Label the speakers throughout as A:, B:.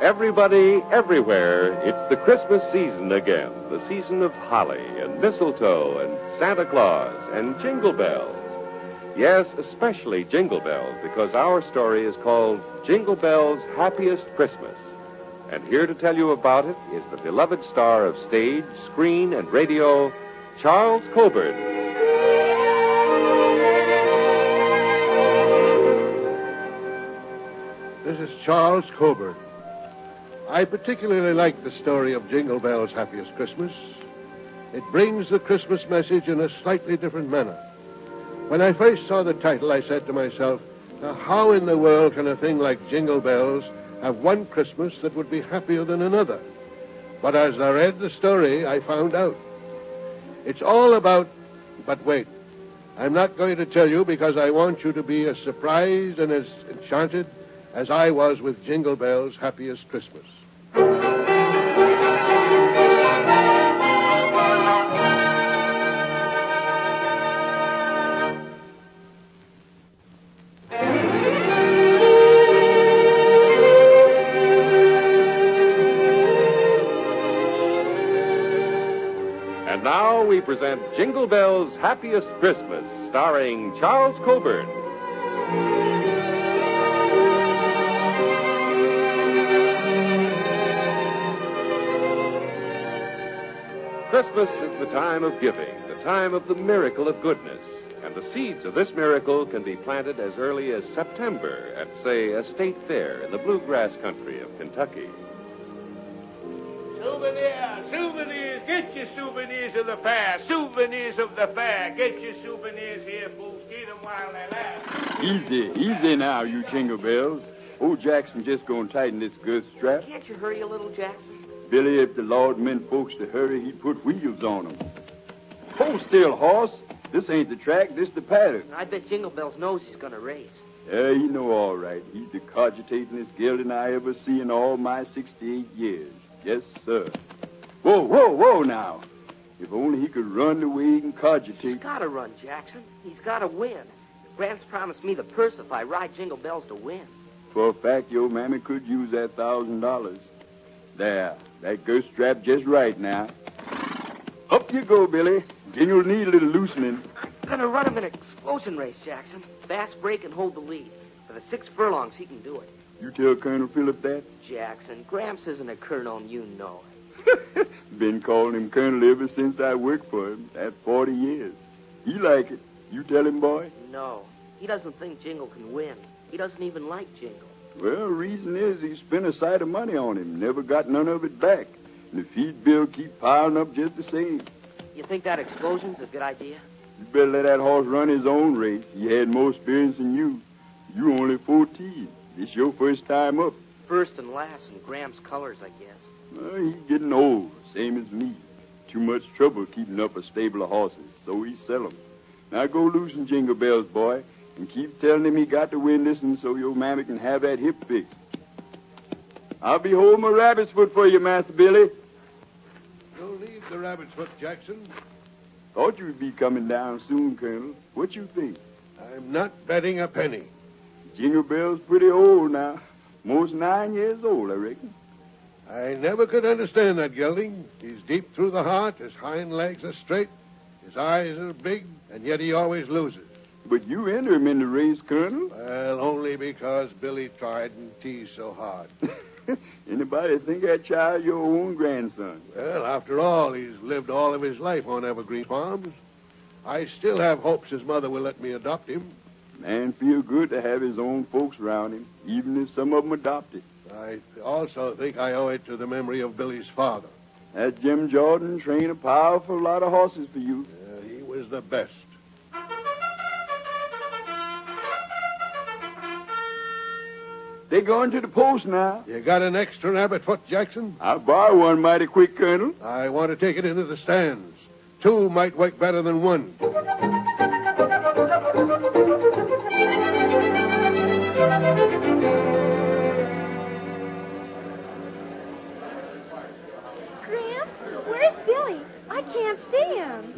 A: Everybody, everywhere, it's the Christmas season again. The season of holly and mistletoe and Santa Claus and Jingle Bells. Yes, especially Jingle Bells, because our story is called Jingle Bells' Happiest Christmas. And here to tell you about it is the beloved star of stage, screen, and radio, Charles Coburn.
B: This is Charles Coburn. I particularly like the story of Jingle Bells' Happiest Christmas. It brings the Christmas message in a slightly different manner. When I first saw the title, I said to myself, now how in the world can a thing like Jingle Bells have one Christmas that would be happier than another? But as I read the story, I found out. It's all about... But wait, I'm not going to tell you because I want you to be as surprised and as enchanted as I was with Jingle Bells' Happiest Christmas.
A: And now we present Jingle Bells' Happiest Christmas, starring Charles Coburn. Christmas is the time of giving, the time of the miracle of goodness. And the seeds of this miracle can be planted as early as September at, say, a state fair in the bluegrass country of Kentucky.
C: Souvenirs, get your souvenirs of the fair. Souvenirs of the fair. Get your souvenirs here, fools. Get them while they last.
D: Easy now, you Jingle Bells. Old Jackson just gonna tighten this girth strap.
E: Can't you hurry a little, Jackson?
D: Billy, if the Lord meant folks to hurry, he'd put wheels on them. Hold still, horse. This ain't the track, this the pattern.
E: I bet Jingle Bells knows he's gonna race.
D: Yeah, you know all right. He's the cogitatingest gelding I ever see in all my 68 years. Yes, sir. Whoa now. If only he could run the way he can cogitate.
E: He's gotta run, Jackson. He's gotta win. Gramps promised me the purse if I ride Jingle Bells to win.
D: For a fact, your mammy could use that $1,000. There, that girth strap just right now. Up you go, Billy. Jingle'll need a little loosening.
E: I'm gonna run him in an explosion race, Jackson. Fast break and hold the lead. For the 6 furlongs, he can do it.
D: You tell Colonel Phillip that?
E: Jackson, Gramps isn't a colonel, and you know it.
D: Been calling him Colonel ever since I worked for him. That 40 years. He like it. You tell him, boy?
E: No. He doesn't think Jingle can win. He doesn't even like Jingle.
D: Well, reason is he spent a sight of money on him. Never got none of it back. And the feed bill keep piling up just the same.
E: You think that explosion's a good idea?
D: You better let that horse run his own race. He had more experience than you. You only 14. This your first time up.
E: First and last in Gramps' colors, I guess.
D: Well, he's getting old, same as me. Too much trouble keeping up a stable of horses, so he sell 'em. Now go loosen Jingle Bells, boy, and keep telling him he got to win this one so your mammy can have that hip fixed. I'll be holding my rabbit's foot for you, Master Billy.
B: You'll leave the rabbit's foot, Jackson.
D: Thought you'd be coming down soon, Colonel. What you think?
B: I'm not betting a penny.
D: Jingle Bells pretty old now. Most 9 years old, I reckon.
B: I never could understand that gelding. He's deep through the heart, his hind legs are straight, his eyes are big, and yet he always loses.
D: But you enter him in the race, Colonel.
B: Well, only because Billy tried and teased so hard.
D: Anybody think that child your own grandson?
B: Well, after all, he's lived all of his life on Evergreen Farms. I still have hopes his mother will let me adopt him.
D: Man feel good to have his own folks around him, even if some of them adopted.
B: I also think I owe it to the memory of Billy's father.
D: That Jim Jordan trained a powerful lot of horses for you.
B: He was the best.
D: They going to the post now.
B: You got an extra rabbit foot, Jackson?
D: I'll borrow one mighty quick, Colonel.
B: I want to take it into the stands. 2 might work better than 1.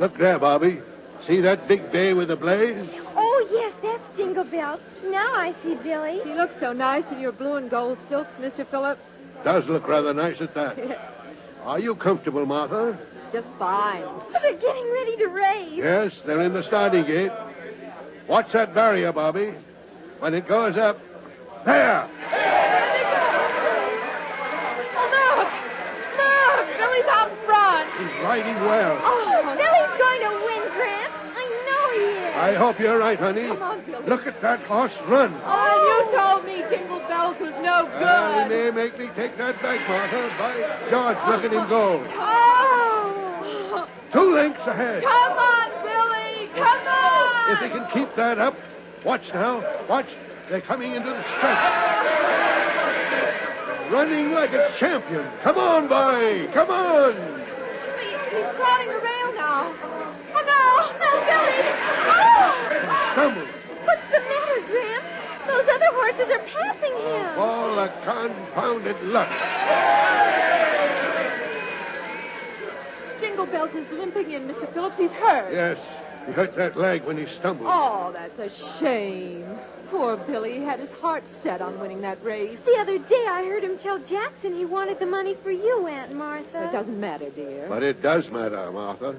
B: Look there, Bobby. See that big bay with the blaze?
F: Oh, yes, that's Jingle Bells. Now I see Billy.
G: You look so nice in your blue and gold silks, Mr. Phillips.
B: Does look rather nice at that. Are you comfortable, Martha?
G: Just fine.
F: Oh, they're getting ready to race.
B: Yes, they're in the starting gate. Watch that barrier, Bobby. When it goes up... There!
G: Look! Billy's out front.
B: He's riding well.
F: Oh, Billy's going to win, Gramps. I know he is.
B: I hope you're right, honey.
G: Come on, Billy.
B: Look at that horse run.
G: Oh, you told me Jingle Bells was no good.
B: You may make me take that back, Martha. By George, look at him go.
G: Oh!
B: 2 lengths ahead.
G: Come on, Billy! Come on!
B: If he can keep that up. Watch now. Watch. They're coming into the stretch. Running like a champion. Come on, boy. Come on.
G: He's crowding the rail now. Oh, no! No, Billy! Oh!
B: Stumbled.
F: What's the matter, Gramps? Those other horses are passing him.
B: All the confounded luck.
G: Jingle Bells is limping in, Mr. Phillips. He's hurt.
B: Yes, he hurt that leg when he stumbled.
G: Oh, that's a shame. Poor Billy had his heart set on winning that race.
F: The other day I heard him tell Jackson he wanted the money for you, Aunt Martha.
G: It doesn't matter, dear.
B: But it does matter, Martha.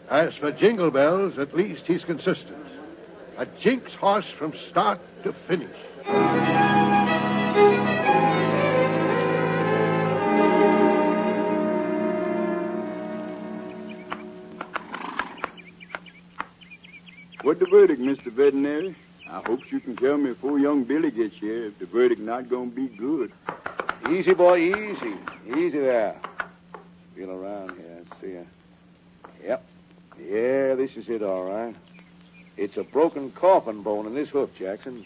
B: As for Jingle Bells, at least he's consistent. A Jinx horse from start to finish.
D: What the verdict, Mr. Veterinary? I hope you can tell me before young Billy gets here if the verdict not going to be good.
C: Easy, boy, easy. Easy there. Feel around here. See ya. Yep. Yeah, this is it, all right. It's a broken coffin bone in this hoof, Jackson.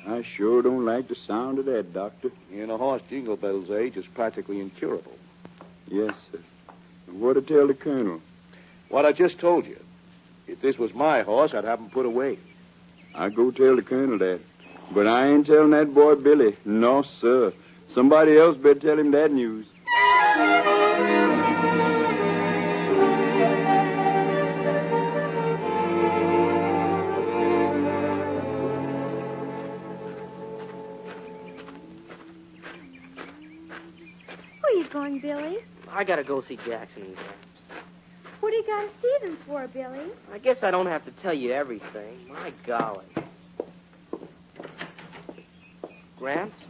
D: I sure don't like the sound of that, Doctor.
C: In a horse Jingle Bells' age, it's practically incurable.
D: Yes, sir. And what to tell the Colonel?
C: What I just told you. If this was my horse, I'd have him put away.
D: I go tell the Colonel that. But I ain't telling that boy Billy. No, sir. Somebody else better tell him that news.
F: Where are you going, Billy?
E: I gotta go see Jackson and Gramps.
F: What do you got to see them for, Billy?
E: I guess I don't have to tell you everything. My golly. Gramps,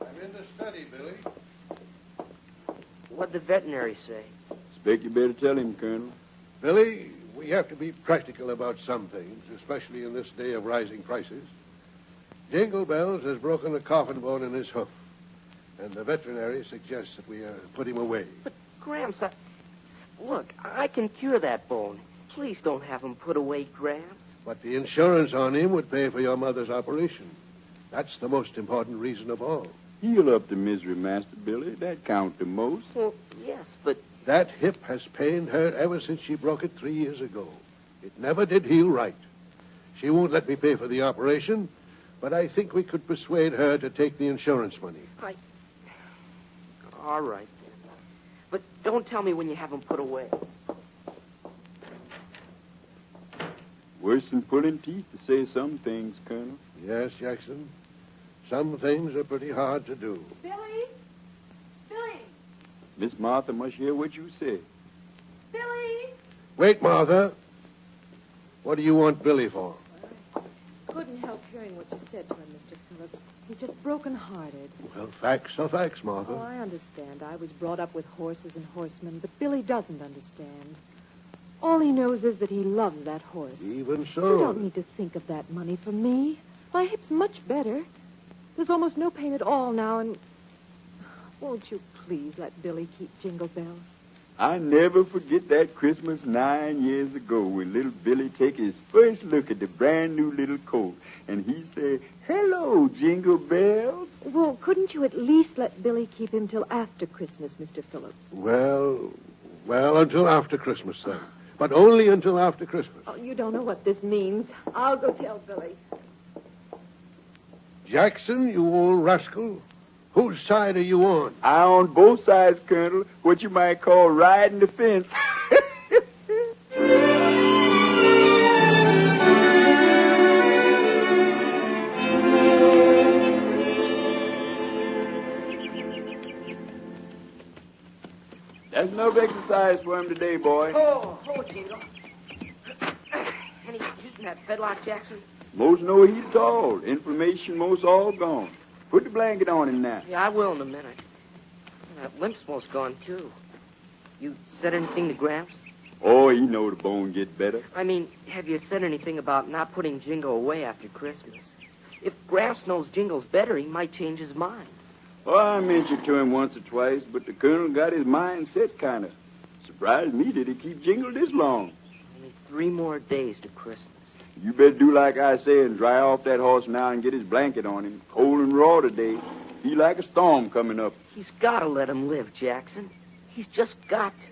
B: I'm in the study, Billy.
E: what'd the veterinary say?
D: Expect you better tell him, Colonel.
B: Billy, we have to be practical about some things, especially in this day of rising prices. Jingle Bells has broken a coffin bone in his hoof, and the veterinary suggests that we put him away.
E: But, Gramps, Look, I can cure that bone. Please don't have him put away, Gramps.
B: But the insurance on him would pay for your mother's operation. That's the most important reason of all.
D: Heal up the misery, Master Billy. That count the most.
E: Well, yes, but...
B: That hip has pained her ever since she broke it 3 years ago. It never did heal right. She won't let me pay for the operation, but I think we could persuade her to take the insurance money.
E: All right, then. But don't tell me when you have him put away.
D: Worse than pulling teeth to say some things, Colonel.
B: Yes, Jackson. Some things are pretty hard to do.
G: Billy? Billy?
D: Miss Martha must hear what you say.
G: Billy?
B: Wait, Martha. What do you want Billy for?
G: Couldn't help hearing what you said to him, Mr. Phillips. He's just broken-hearted.
B: Well, facts are facts, Martha.
G: Oh, I understand. I was brought up with horses and horsemen, but Billy doesn't understand. All he knows is that he loves that horse.
B: Even
G: You
B: so.
G: don't need to think of that money for me. My hip's much better. There's almost no pain at all now, and... Won't you please let Billy keep Jingle Bells?
D: I never forget that Christmas 9 years ago when little Billy take his first look at the brand new little coat, and he said, "Hello, Jingle Bells."
G: Well, couldn't you at least let Billy keep him till after Christmas, Mr. Phillips?
B: Well, until after Christmas, then. But only until after Christmas.
G: Oh, you don't know what this means. I'll go tell Billy.
B: Jackson, you old rascal. Whose side are you on?
D: I on both sides, Colonel. What you might call riding the fence. That's enough exercise for him today, boy.
E: Oh, Jingle. Any heat in that fedlock, Jackson?
D: Most no heat at all. Inflammation most all gone. Put the blanket on him now.
E: Yeah, I will in a minute. That limp's most gone, too. You said anything to Gramps?
D: Oh, he know the bone get better.
E: I mean, have you said anything about not putting Jingo away after Christmas? If Gramps knows Jingo's better, he might change his mind.
D: Oh, I mentioned to him once or twice, but the colonel got his mind set kind of. Surprised me did he keep Jingle this long.
E: Only 3 more days to Christmas.
D: You better do like I say and dry off that horse now and get his blanket on him. Cold and raw today. Be like a storm coming up.
E: He's got to let him live, Jackson. He's just got to.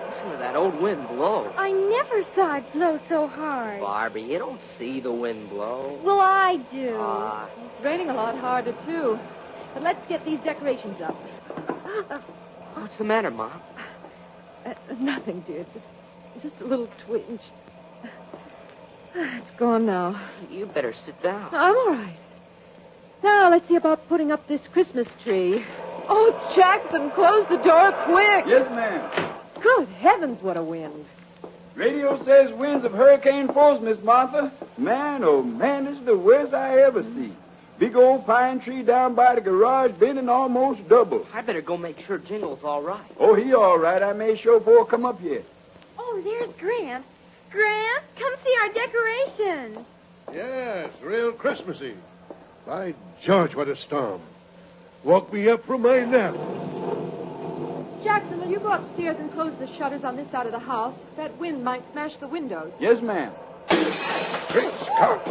E: Listen to that old wind blow.
F: I never saw it blow so hard.
E: Barbie, you don't see the wind blow.
F: Well, I do.
G: It's raining a lot harder, too. But let's get these decorations up.
E: What's the matter, Mom?
G: Nothing, dear. Just a little twinge. It's gone now.
E: You better sit down.
G: I'm all right. Now, let's see about putting up this Christmas tree. Oh, Jackson, close the door quick.
D: Yes, ma'am.
G: Good heavens, what a wind.
D: Radio says winds of hurricane force, Miss Martha. Man, oh man, this is the worst I ever see. Big old pine tree down by the garage bending almost double.
E: I better go make sure Jingle's all right.
D: Oh, he all right. I made sure before come up here.
F: Oh, there's Gramps. Gramps, come see our decorations.
B: Yes, real Christmassy. By George, what a storm. Woke me up from my nap.
G: Jackson, will you go upstairs and close the shutters on this side of the house? That wind might smash the windows.
D: Yes, ma'am.
B: Great Scott!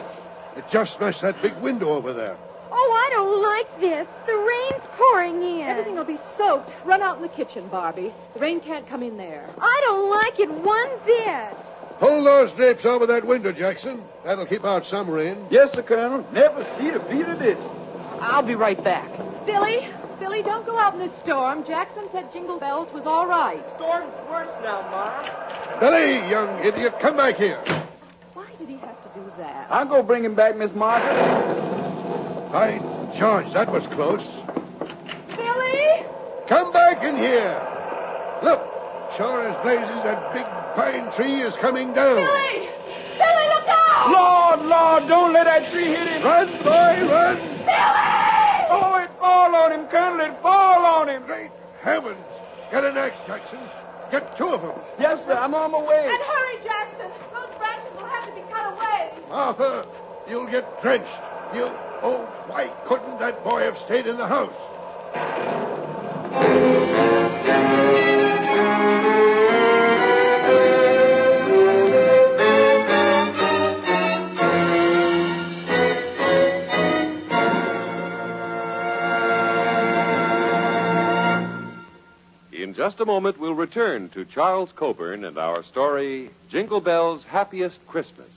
B: It just smashed that big window over there.
F: Oh, I don't like this. The rain's pouring in.
G: Everything will be soaked. Run out in the kitchen, Barbie. The rain can't come in there.
F: I don't like it one bit.
B: Pull those drapes over that window, Jackson. That'll keep out some rain.
D: Yes, sir, Colonel. Never see the beat of this.
E: I'll be right back.
G: Billy, don't go out in this storm. Jackson said Jingle Bells was all right.
E: Storm's worse now, Mom.
B: Billy, young idiot, come back here.
G: Why did he have to do that?
D: I'll go bring him back, Miss Martha.
B: By George, that was close.
G: Billy!
B: Come back in here. Look, sure as blazes, that big pine tree is coming down.
G: Billy! Billy, look out!
D: Lord, don't let that tree hit him.
B: Run, boy, run.
G: Billy!
D: Oh, it fall on him, Colonel. It fall on him.
B: Great heavens. Get an axe, Jackson. Get 2 of them.
D: Yes, sir. I'm on my way.
G: And hurry, Jackson. Those branches will have to be cut away.
B: Martha, you'll get drenched. Oh, why couldn't that boy have stayed in the house?
A: In just a moment, we'll return to Charles Coburn and our story, Jingle Bells' Happiest Christmas.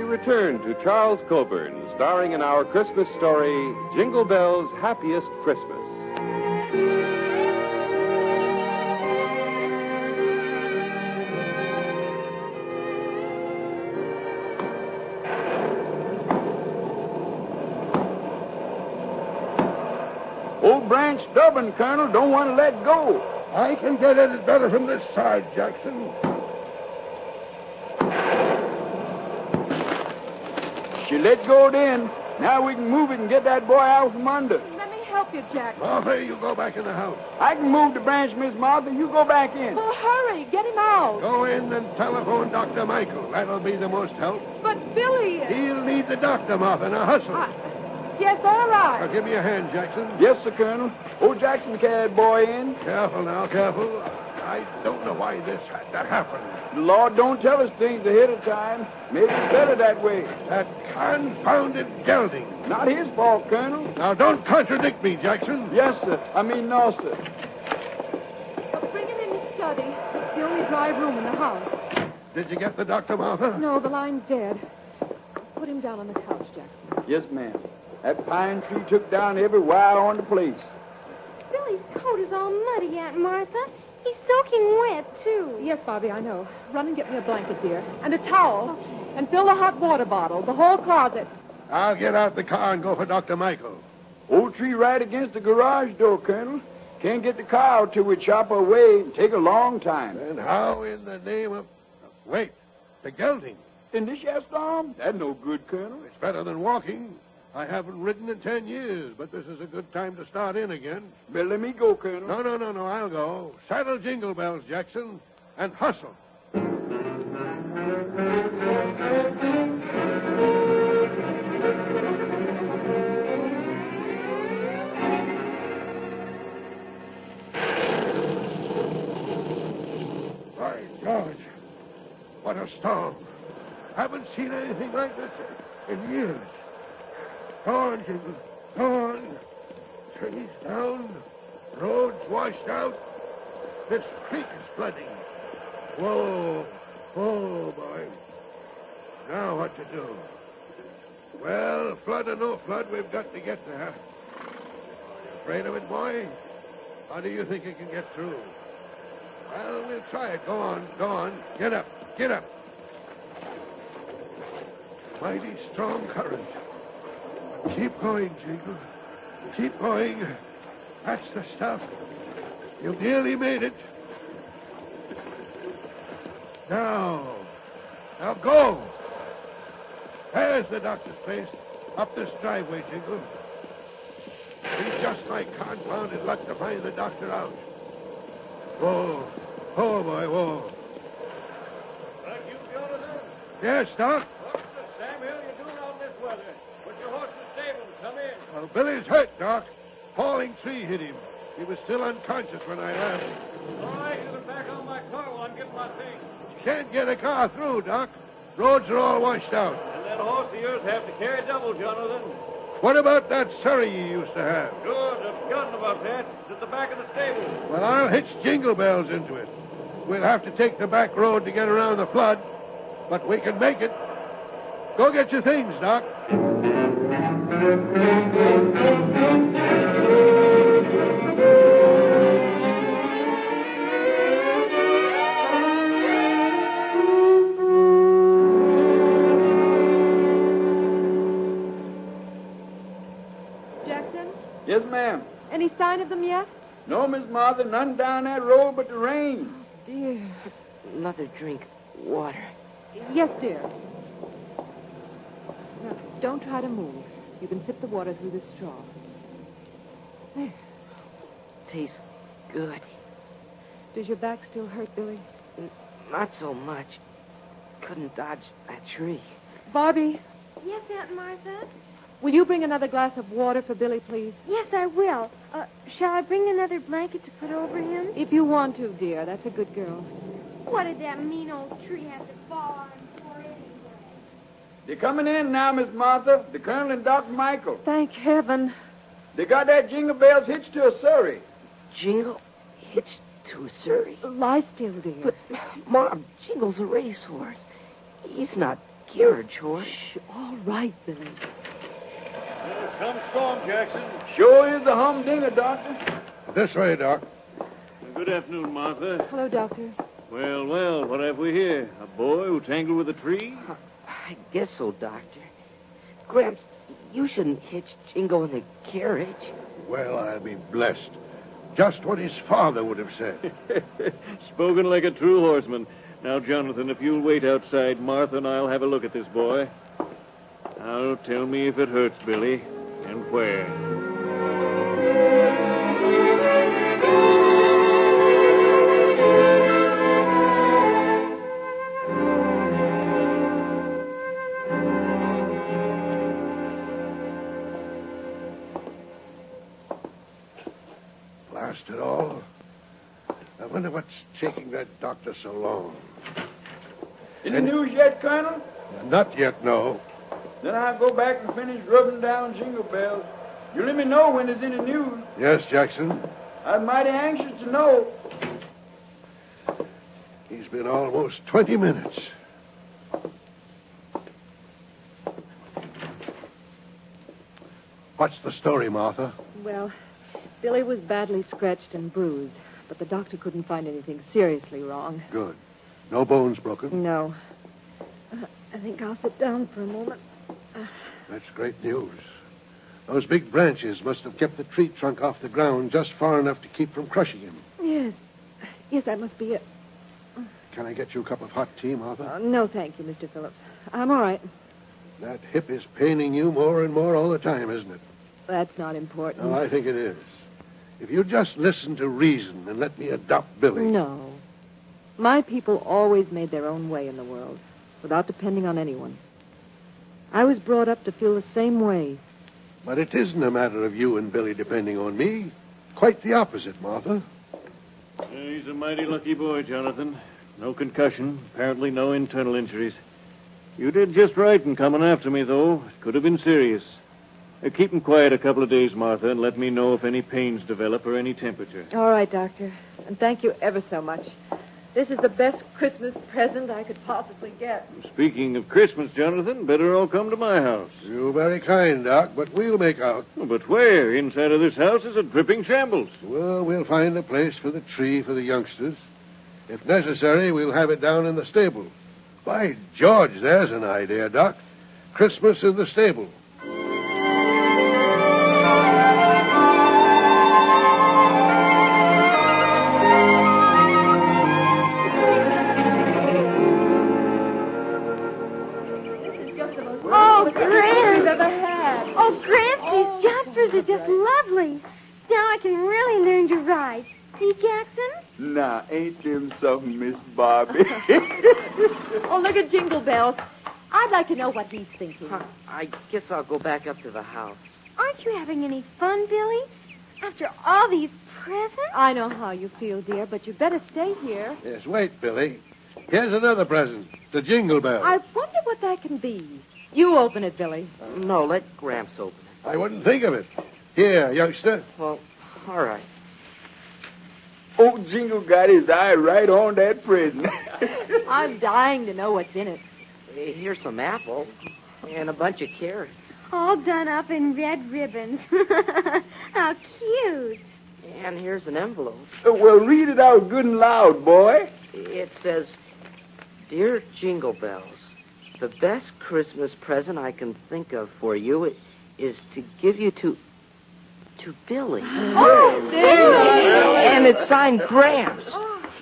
A: Return to Charles Coburn, starring in our Christmas story, Jingle Bells' Happiest Christmas.
D: Old branch stubborn, Colonel. Don't want to let go.
B: I can get at it better from this side, Jackson.
D: She let go then. Now we can move it and get that boy out from under.
G: Let me help you, Jackson.
B: Martha, you go back in the house.
D: I can move the branch, Miss Martha. You go back in.
G: Oh, hurry. Get him out.
B: Go in and telephone Dr. Michael. That'll be the most help.
G: But Billy...
B: He'll need the doctor, Martha. Now hustle.
G: Yes, all right.
B: Now give me a hand, Jackson.
D: Yes, sir, Colonel. Old Jackson carried boy in.
B: Careful now, careful. I don't know why this had to happen.
D: The Lord don't tell us things ahead of time. Maybe it's better that way.
B: That confounded gelding.
D: Not his fault, Colonel.
B: Now, don't contradict me, Jackson.
D: Yes, sir. No, sir.
G: Bring him in the study. It's the only dry room in the house.
B: Did you get the doctor, Martha?
G: No, the line's dead. Put him down on the couch, Jackson.
D: Yes, ma'am. That pine tree took down every wire on the place.
F: Billy's coat is all muddy, Aunt Martha. He's soaking wet, too.
G: Yes, Bobby, I know. Run and get me a blanket, dear. And a towel. Okay. And fill the hot water bottle. The whole closet.
B: I'll get out the car and go for Dr. Michael.
D: Old tree right against the garage door, Colonel. Can't get the car out till we chop her away. Take a long time.
B: And how in the name of... Wait, the gelding.
D: In this here storm? That's no good, Colonel.
B: It's better than walking. I haven't ridden in 10 years, but this is a good time to start in again.
D: Well, let me go, Colonel.
B: No, I'll go. Saddle Jingle Bells, Jackson, and hustle. My God, what a storm. Haven't seen anything like this in years. Go on, Jingle. Go on. Trees down. Roads washed out. This creek is flooding. Whoa. Oh, boy. Now what to do? Well, flood or no flood, we've got to get there. You afraid of it, boy? How do you think you can get through? Well, we'll try it. Go on. Get up. Mighty strong current. Keep going, Jingle. Keep going. That's the stuff. You've nearly made it. Now go. There's the doctor's place. Up this driveway, Jingle. Be just my confounded luck to find the doctor out. Whoa. Oh, boy, whoa.
H: Thank you, Jonathan.
B: Yes, Doc?
H: What's the Samuel you doing out in this weather? Put your horse in the stable and come in.
B: Well, Billy's hurt, Doc. Falling tree hit him. He was still unconscious when I left.
H: All right, you get back on my car while I'm getting my things.
B: Can't get a car through, Doc. Roads are all washed out.
H: And that horse of yours have to carry double, Jonathan.
B: What about that Surrey you used to have?
H: Good, I've forgotten about that. It's at the back of the stable.
B: Well, I'll hitch Jingle Bells into it. We'll have to take the back road to get around the flood, but we can make it. Go get your things, Doc.
G: Jackson,
D: Yes, ma'am.
G: any sign of them yet?
D: No, Miss Martha, none down that road but the rain.
E: Dear. Another drink. Water.
G: Yes, dear. Now, don't try to move. You can sip the water through the straw. There.
E: Tastes good.
G: Does your back still hurt, Billy?
E: Not so much. Couldn't dodge that tree.
G: Barbie,
F: Yes, Aunt Martha?
G: will you bring another glass of water for Billy, please?
F: Yes, I will. Shall I bring another blanket to put over him?
G: If you want to, dear. That's a good girl.
F: What did that mean old tree have to fall on for anyway?
D: They're coming in now, Miss Martha. The Colonel and Dr. Michael.
G: Thank heaven.
D: They got that Jingle Bells hitched to a surrey.
E: Jingle hitched to a Surrey.
G: Lie still, dear.
E: But, Mom, Jingle's a racehorse. He's not carriage horse.
G: Shh. All right, Billy.
H: Some storm, Jackson.
D: Sure is a humdinger, Doctor.
B: This way, Doc.
H: Good afternoon, Martha.
G: Hello, Doctor.
H: Well, what have we here? A boy who tangled with a tree?
E: I guess so, Doctor. Gramps, you shouldn't hitch Jingle in the carriage.
B: Well, I'll be blessed. Just what his father would have said.
H: Spoken like a true horseman. Now, Jonathan, if you'll wait outside, Martha and I'll have a look at this boy. Now, tell me if it hurts, Billy, and where.
B: Blast it all. I wonder what's taking that doctor so long.
D: Any news yet, Colonel?
B: Not yet, no.
D: Then I'll go back and finish rubbing down Jingle Bells. You let me know when there's any news.
B: Yes, Jackson.
D: I'm mighty anxious to know.
B: He's been almost 20 minutes. What's the story, Martha?
G: Well, Billy was badly scratched and bruised, but the doctor couldn't find anything seriously wrong.
B: Good. No bones broken?
G: No. I think I'll sit down for a moment.
B: That's great news. Those big branches must have kept the tree trunk off the ground just far enough to keep from crushing him.
G: Yes. Yes, that must be it.
B: Can I get you a cup of hot tea, Martha?
G: No, thank you, Mr. Phillips. I'm all right.
B: That hip is paining you more and more all the time, isn't it?
G: That's not important.
B: No, I think it is. If you just listen to reason and let me adopt Billy.
G: No. My people always made their own way in the world, without depending on anyone. I was brought up to feel the same way.
B: But it isn't a matter of you and Billy depending on me. Quite the opposite, Martha.
H: He's a mighty lucky boy, Jonathan. No concussion, apparently no internal injuries. You did just right in coming after me, though. It could have been serious. Keep him quiet a couple of days, Martha, and let me know if any pains develop or any temperature.
G: All right, Doctor. And thank you ever so much. This is the best Christmas present I could possibly get.
H: Speaking of Christmas, Jonathan, better all come to my house.
B: You're very kind, Doc, but we'll make out.
H: Oh, but where? Inside of this house is a dripping shambles.
B: Well, we'll find a place for the tree for the youngsters. If necessary, we'll have it down in the stable. By George, there's an idea, Doc. Christmas in the stable.
F: Are just lovely. Now I can really learn to ride. See, Jackson?
D: Nah, ain't them something, Miss Barbie?
G: Oh, look at Jingle Bells. I'd like to know what he's thinking.
E: I guess I'll go back up to the house.
F: Aren't you having any fun, Billy? After all these presents?
G: I know how you feel, dear, but you better stay here.
B: Yes, wait, Billy. Here's another present. The Jingle Bell.
G: I wonder what that can be. You open it, Billy.
E: No, let Gramps open it.
B: I wouldn't think of it. Here, youngster.
E: Well, all right.
D: Old Jingle got his eye right on that present.
G: I'm dying to know what's in it.
E: Here's some apples and a bunch of carrots.
F: All done up in red ribbons. How cute.
E: And here's an envelope.
D: Well, read it out good and loud, boy.
E: It says, Dear Jingle Bells, the best Christmas present I can think of for you is to give you to Billy.
G: Oh, there.
E: And it's signed Gramps.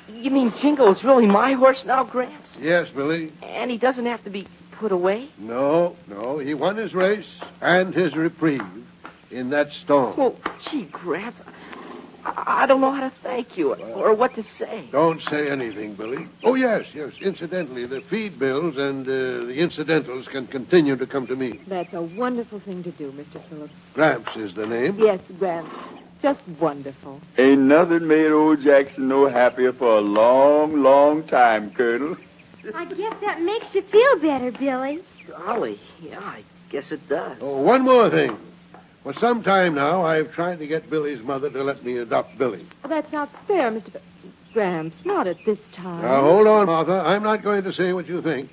E: You mean Jingle is really my horse now, Gramps?
B: Yes, Billy.
E: And he doesn't have to be put away?
B: No. He won his race and his reprieve in that storm.
E: Well, gee, Gramps, I don't know how to thank you or what to say.
B: Don't say anything, Billy. Oh, yes. Incidentally, the feed bills and the incidentals can continue to come to me.
G: That's a wonderful thing to do, Mr. Phillips.
B: Gramps is the name.
G: Yes, Gramps. Just wonderful.
D: Ain't nothing made old Jackson no happier for a long, long time, Colonel.
F: I guess that makes you feel better, Billy.
E: Golly, yeah, I guess it does.
B: Oh, one more thing. For some time now, I've tried to get Billy's mother to let me adopt Billy.
G: Well, that's not fair, Mr. Gramps. Not at this time.
B: Now, hold on, Martha. I'm not going to say what you think.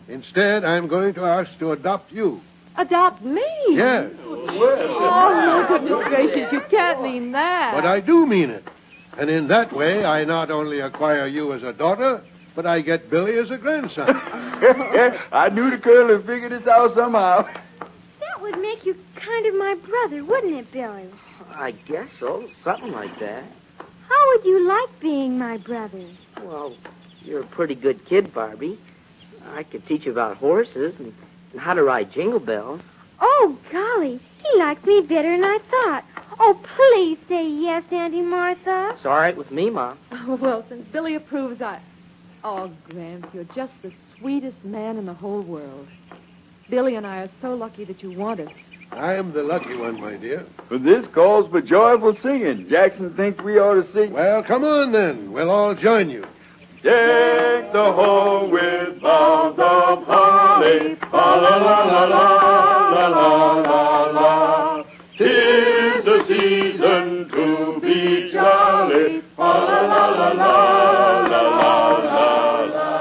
B: Instead, I'm going to ask to adopt you.
G: Adopt me?
B: Yes.
G: Oh, my goodness gracious. You can't mean that.
B: But I do mean it. And in that way, I not only acquire you as a daughter, but I get Billy as a grandson.
D: I knew the Colonel would figure this out somehow.
F: That would make you kind of my brother, wouldn't it, Billy?
E: I guess so. Something like that.
F: How would you like being my brother?
E: Well, you're a pretty good kid, Barbie. I could teach you about horses and how to ride Jingle Bells.
F: Oh, golly. He likes me better than I thought. Oh, please say yes, Auntie Martha.
E: It's all right with me, Mom.
G: Oh, well, since Billy approves, Oh, Gramps, you're just the sweetest man in the whole world. Billy and I are so lucky that you want us.
B: I am the lucky one, my dear.
D: But this calls for joyful singing. Jackson thinks we ought to sing.
B: Well, come on then. We'll all join you.
D: Deck the hall with boughs of holly. La la la la la la la la. 'Tis the season to be jolly. La la la la la la la la.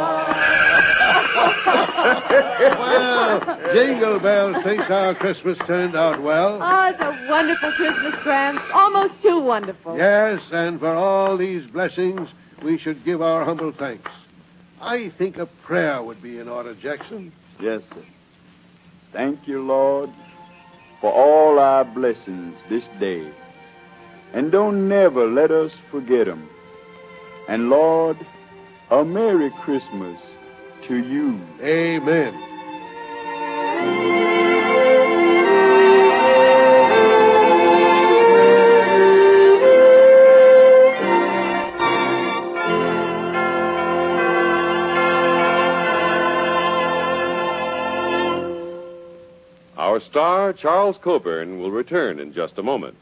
B: Well, Jingle Bells thinks our Christmas turned out well.
G: Oh, it's a wonderful Christmas, Gramps. Almost too wonderful.
B: Yes, and for all these blessings, we should give our humble thanks. I think a prayer would be in order, Jackson.
D: Yes, sir. Thank you, Lord, for all our blessings this day. And don't never let us forget 'em. And, Lord, a Merry Christmas to you.
B: Amen.
A: Our star, Charles Coburn, will return in just a moment.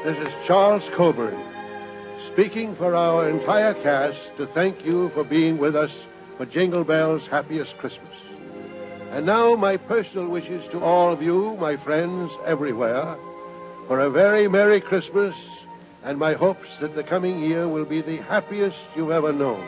B: This is Charles Coburn, speaking for our entire cast to thank you for being with us for Jingle Bells' Happiest Christmas. And now my personal wishes to all of you, my friends everywhere, for a very Merry Christmas and my hopes that the coming year will be the happiest you've ever known.